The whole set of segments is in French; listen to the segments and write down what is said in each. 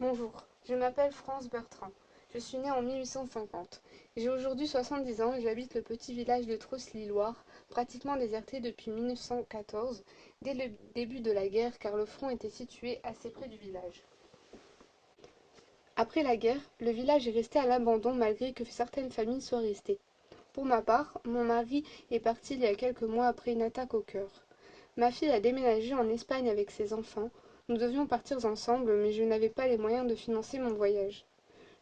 Bonjour, je m'appelle France Bertrand. Je suis née en 1850. J'ai aujourd'hui 70 ans et j'habite le petit village de Trosly-Loire, pratiquement déserté depuis 1914, dès le début de la guerre car le front était situé assez près du village. Après la guerre, le village est resté à l'abandon malgré que certaines familles soient restées. Pour ma part, mon mari est parti il y a quelques mois après une attaque au cœur. Ma fille a déménagé en Espagne avec ses enfants. Nous devions partir ensemble, mais je n'avais pas les moyens de financer mon voyage.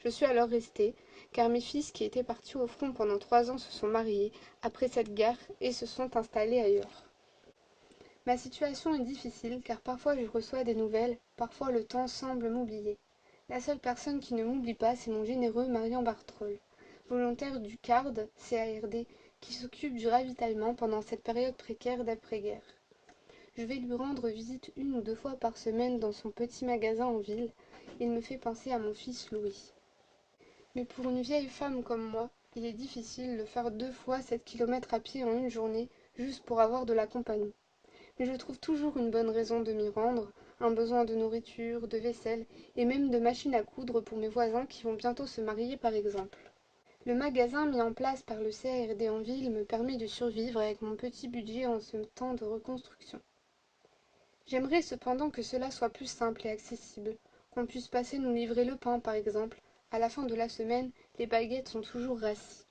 Je suis alors restée, car mes fils qui étaient partis au front pendant 3 ans se sont mariés après cette guerre et se sont installés ailleurs. Ma situation est difficile, car parfois je reçois des nouvelles, parfois le temps semble m'oublier. La seule personne qui ne m'oublie pas, c'est mon généreux Marian Bartrol, volontaire du CARD, CARD, qui s'occupe du ravitaillement pendant cette période précaire d'après-guerre. Je vais lui rendre visite 1 ou 2 fois par semaine dans son petit magasin en ville. Il me fait penser à mon fils Louis. Mais pour une vieille femme comme moi, il est difficile de faire 2 fois 7 kilomètres à pied en une journée juste pour avoir de la compagnie. Mais je trouve toujours une bonne raison de m'y rendre, un besoin de nourriture, de vaisselle et même de machines à coudre pour mes voisins qui vont bientôt se marier par exemple. Le magasin mis en place par le CARD en ville me permet de survivre avec mon petit budget en ce temps de reconstruction. J'aimerais cependant que cela soit plus simple et accessible, qu'on puisse passer nous livrer le pain par exemple. À la fin de la semaine, les baguettes sont toujours rassis.